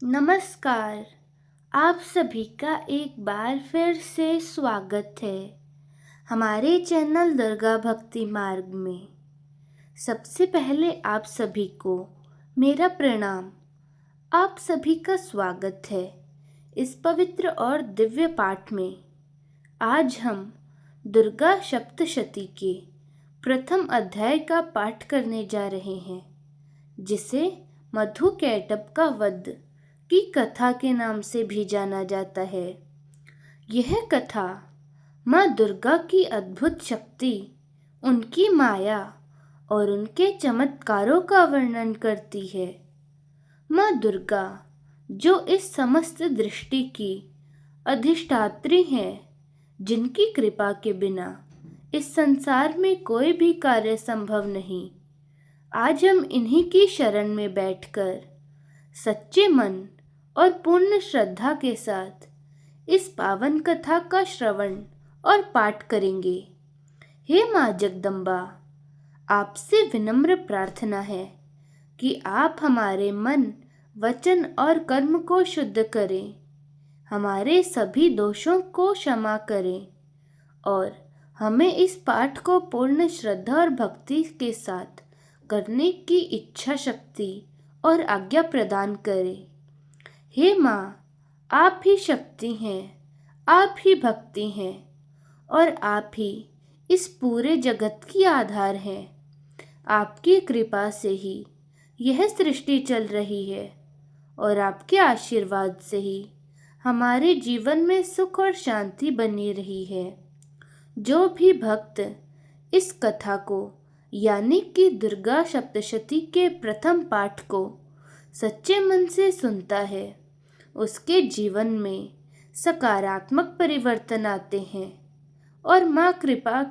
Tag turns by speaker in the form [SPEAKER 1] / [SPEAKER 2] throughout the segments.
[SPEAKER 1] नमस्कार। आप सभी का एक बार फिर से स्वागत है हमारे चैनल दुर्गा भक्ति मार्ग में। सबसे पहले आप सभी को मेरा प्रणाम। आप सभी का स्वागत है इस पवित्र और दिव्य पाठ में। आज हम दुर्गा सप्तशती के प्रथम अध्याय का पाठ करने जा रहे हैं, जिसे मधु कैटभ का वध की कथा के नाम से भी जाना जाता है। यह कथा माँ दुर्गा की अद्भुत शक्ति, उनकी माया और उनके चमत्कारों का वर्णन करती है। माँ दुर्गा, जो इस समस्त दृष्टि की अधिष्ठात्री हैं, जिनकी कृपा के बिना इस संसार में कोई भी कार्य संभव नहीं। आज हम इन्हीं की शरण में बैठकर सच्चे मन और पूर्ण श्रद्धा के साथ इस पावन कथा का श्रवण और पाठ करेंगे। हे माँ जगदम्बा, आपसे विनम्र प्रार्थना है कि आप हमारे मन, वचन और कर्म को शुद्ध करें, हमारे सभी दोषों को क्षमा करें और हमें इस पाठ को पूर्ण श्रद्धा और भक्ति के साथ करने की इच्छा शक्ति और आज्ञा प्रदान करें। हे माँ, आप ही शक्ति हैं, आप ही भक्ति हैं और आप ही इस पूरे जगत की आधार हैं। आपकी कृपा से ही यह सृष्टि चल रही है और आपके आशीर्वाद से ही हमारे जीवन में सुख और शांति बनी रही है। जो भी भक्त इस कथा को यानी कि दुर्गा सप्तशती के प्रथम पाठ को सच्चे मन से सुनता है, उसके जीवन में सकारात्मक परिवर्तन आते हैं और माँ कृपा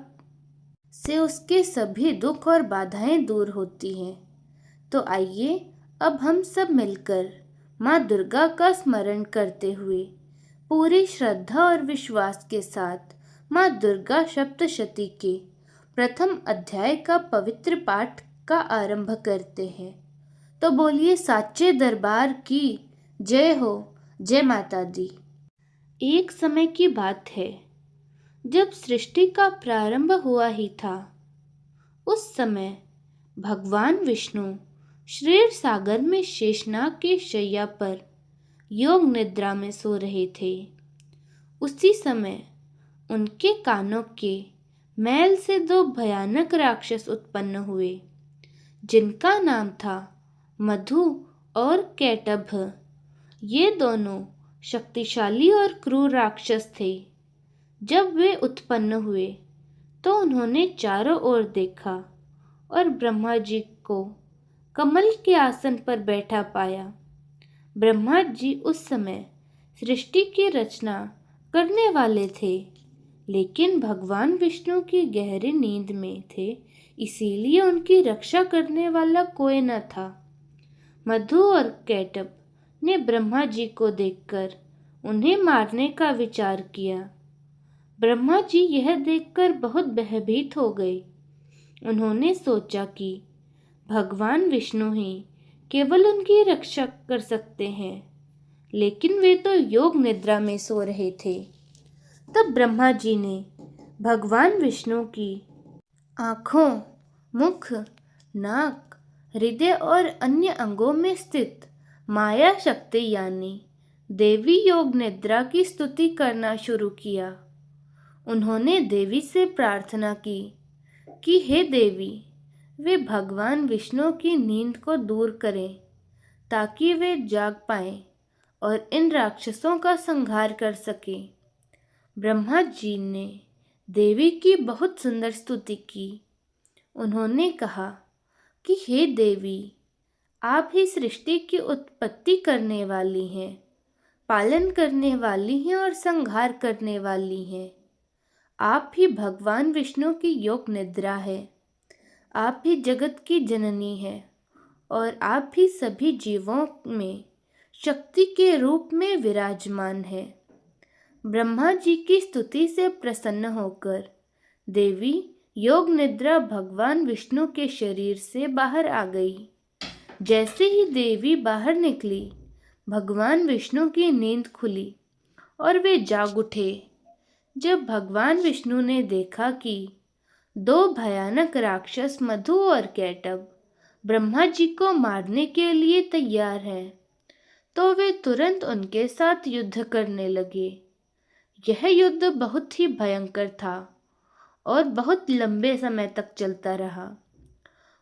[SPEAKER 1] से उसके सभी दुख और बाधाएं दूर होती हैं। तो आइए अब हम सब मिलकर माँ दुर्गा का स्मरण करते हुए पूरी श्रद्धा और विश्वास के साथ माँ दुर्गा सप्तशती के प्रथम अध्याय का पवित्र पाठ का आरंभ करते हैं। तो बोलिए साचे दरबार की जय हो, जय माता दी। एक समय की बात है, जब सृष्टि का प्रारंभ हुआ ही था। उस समय भगवान विष्णु क्षीर सागर में शेषनाग की शैया पर योग निद्रा में सो रहे थे। उसी समय उनके कानों के मैल से दो भयानक राक्षस उत्पन्न हुए, जिनका नाम था मधु और कैटभ। ये दोनों शक्तिशाली और क्रूर राक्षस थे। जब वे उत्पन्न हुए तो उन्होंने चारों ओर देखा और ब्रह्मा जी को कमल के आसन पर बैठा पाया। ब्रह्मा जी उस समय सृष्टि की रचना करने वाले थे, लेकिन भगवान विष्णु की गहरी नींद में थे, इसीलिए उनकी रक्षा करने वाला कोई न था। मधु और कैटभ ने ब्रह्मा जी को देखकर उन्हें मारने का विचार किया। ब्रह्मा जी यह देखकर बहुत भयभीत हो गए। उन्होंने सोचा कि भगवान विष्णु ही केवल उनकी रक्षा कर सकते हैं, लेकिन वे तो योग निद्रा में सो रहे थे। तब ब्रह्मा जी ने भगवान विष्णु की आँखों, मुख, नाक, हृदय और अन्य अंगों में स्थित माया शक्ति यानी देवी योग निद्रा की स्तुति करना शुरू किया। उन्होंने देवी से प्रार्थना की कि हे देवी, वे भगवान विष्णु की नींद को दूर करें ताकि वे जाग पाएं और इन राक्षसों का संहार कर सकें। ब्रह्मा जी ने देवी की बहुत सुंदर स्तुति की। उन्होंने कहा कि हे देवी, आप ही सृष्टि की उत्पत्ति करने वाली हैं, पालन करने वाली हैं और संहार करने वाली हैं। आप ही भगवान विष्णु की योग निद्रा है। आप ही जगत की जननी है और आप ही सभी जीवों में शक्ति के रूप में विराजमान है। ब्रह्मा जी की स्तुति से प्रसन्न होकर देवी योग निद्रा भगवान विष्णु के शरीर से बाहर आ गई। जैसे ही देवी बाहर निकली, भगवान विष्णु की नींद खुली और वे जाग उठे। जब भगवान विष्णु ने देखा कि दो भयानक राक्षस मधु और कैटब ब्रह्मा जी को मारने के लिए तैयार हैं, तो वे तुरंत उनके साथ युद्ध करने लगे। यह युद्ध बहुत ही भयंकर था और बहुत लंबे समय तक चलता रहा।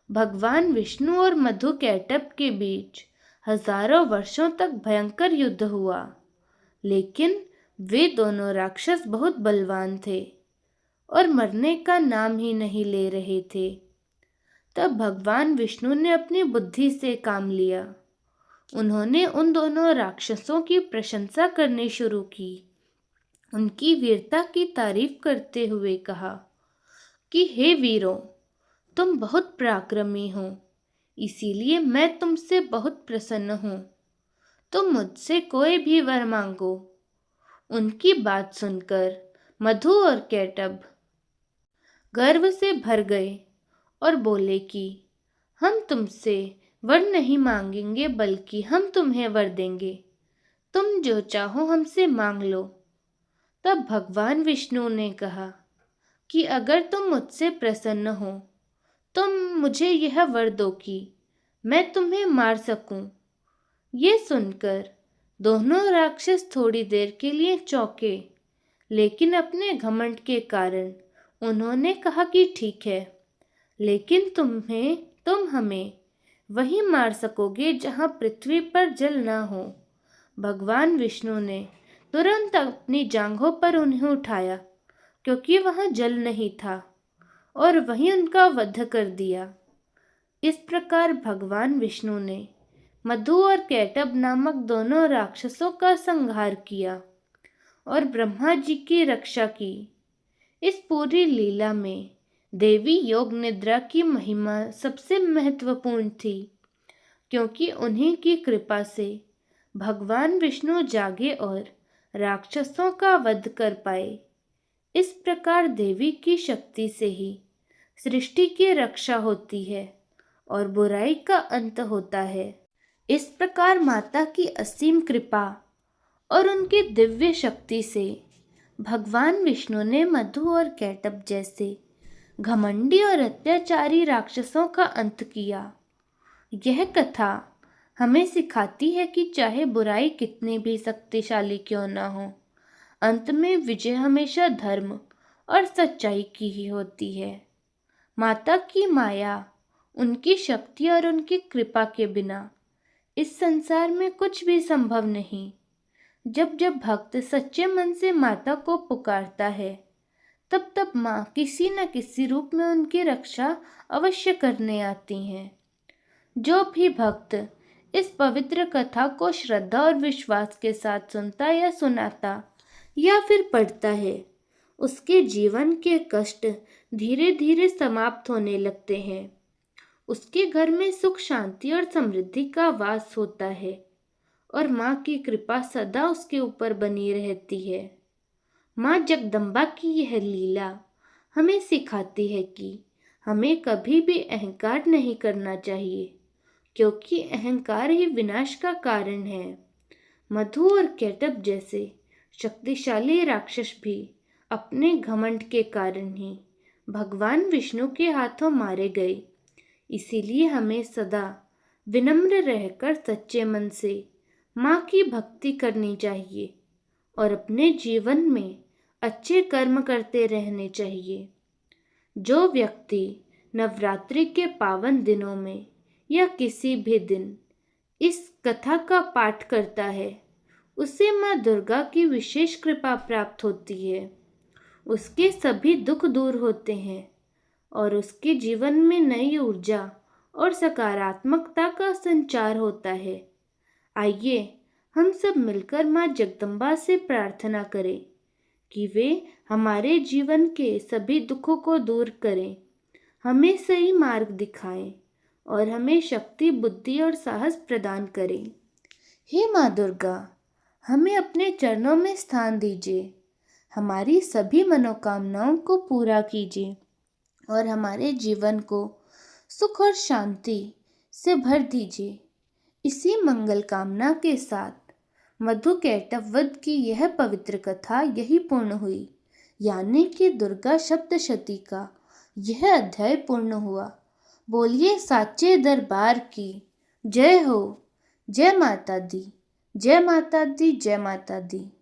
[SPEAKER 1] भगवान विष्णु और मधु कैटब के बीच हजारों वर्षों तक भयंकर युद्ध हुआ, लेकिन वे दोनों राक्षस बहुत बलवान थे और मरने का नाम ही नहीं ले रहे थे। तब भगवान विष्णु ने अपनी बुद्धि से काम लिया। उन्होंने उन दोनों राक्षसों की प्रशंसा करनी शुरू की। उनकी वीरता की तारीफ करते हुए कहा कि हे वीरों, तुम बहुत पराक्रमी हो, इसीलिए मैं तुमसे बहुत प्रसन्न हूँ। तुम मुझसे कोई भी वर मांगो। उनकी बात सुनकर मधु और कैटब गर्व से भर गए और बोले कि हम तुमसे वर नहीं मांगेंगे, बल्कि हम तुम्हें वर देंगे। तुम जो चाहो हमसे मांग लो। तब भगवान विष्णु ने कहा कि अगर तुम मुझसे प्रसन्न हो तो मुझे यह वर दो कि मैं तुम्हें मार सकूं। ये सुनकर दोनों राक्षस थोड़ी देर के लिए चौंके, लेकिन अपने घमंड के कारण उन्होंने कहा कि ठीक है, लेकिन तुम हमें वहीं मार सकोगे जहां पृथ्वी पर जल ना हो। भगवान विष्णु ने तुरंत अपनी जांघों पर उन्हें उठाया, क्योंकि वहां जल नहीं था, और वहीं उनका वध कर दिया। इस प्रकार भगवान विष्णु ने मधु और कैटब नामक दोनों राक्षसों का संहार किया और ब्रह्मा जी की रक्षा की। इस पूरी लीला में देवी योग निद्रा की महिमा सबसे महत्वपूर्ण थी, क्योंकि उन्हीं की कृपा से भगवान विष्णु जागे और राक्षसों का वध कर पाए। इस प्रकार देवी की शक्ति से ही सृष्टि की रक्षा होती है और बुराई का अंत होता है। इस प्रकार माता की असीम कृपा और उनकी दिव्य शक्ति से भगवान विष्णु ने मधु और कैटब जैसे घमंडी और अत्याचारी राक्षसों का अंत किया। यह कथा हमें सिखाती है कि चाहे बुराई कितनी भी शक्तिशाली क्यों न हो, अंत में विजय हमेशा धर्म और सच्चाई की ही होती है। माता की माया, उनकी शक्ति और उनकी कृपा के बिना इस संसार में कुछ भी संभव नहीं। जब जब भक्त सच्चे मन से माता को पुकारता है, तब तब माँ किसी न किसी रूप में उनकी रक्षा अवश्य करने आती हैं। जो भी भक्त इस पवित्र कथा को श्रद्धा और विश्वास के साथ सुनता या सुनाता या फिर पढ़ता है, उसके जीवन के कष्ट धीरे धीरे समाप्त होने लगते हैं। उसके घर में सुख, शांति और समृद्धि का वास होता है और माँ की कृपा सदा उसके ऊपर बनी रहती है। माँ जगदम्बा की यह लीला हमें सिखाती है कि हमें कभी भी अहंकार नहीं करना चाहिए, क्योंकि अहंकार ही विनाश का कारण है। मधु और कैटब जैसे शक्तिशाली राक्षस भी अपने घमंड के कारण ही भगवान विष्णु के हाथों मारे गए। इसीलिए हमें सदा विनम्र रहकर सच्चे मन से माँ की भक्ति करनी चाहिए और अपने जीवन में अच्छे कर्म करते रहने चाहिए। जो व्यक्ति नवरात्रि के पावन दिनों में या किसी भी दिन इस कथा का पाठ करता है, उसे माँ दुर्गा की विशेष कृपा प्राप्त होती है। उसके सभी दुख दूर होते हैं और उसके जीवन में नई ऊर्जा और सकारात्मकता का संचार होता है। आइए हम सब मिलकर माँ जगदम्बा से प्रार्थना करें कि वे हमारे जीवन के सभी दुखों को दूर करें, हमें सही मार्ग दिखाएं और हमें शक्ति, बुद्धि और साहस प्रदान करें। हे माँ दुर्गा, हमें अपने चरणों में स्थान दीजिए, हमारी सभी मनोकामनाओं को पूरा कीजिए और हमारे जीवन को सुख और शांति से भर दीजिए। इसी मंगल कामना के साथ मधु कैटभ वध की यह पवित्र कथा यही पूर्ण हुई, यानी कि दुर्गा सप्तशती का यह अध्याय पूर्ण हुआ। बोलिए साचे दरबार की जय हो। जय माता दी, जय माता दी, जय माता दी।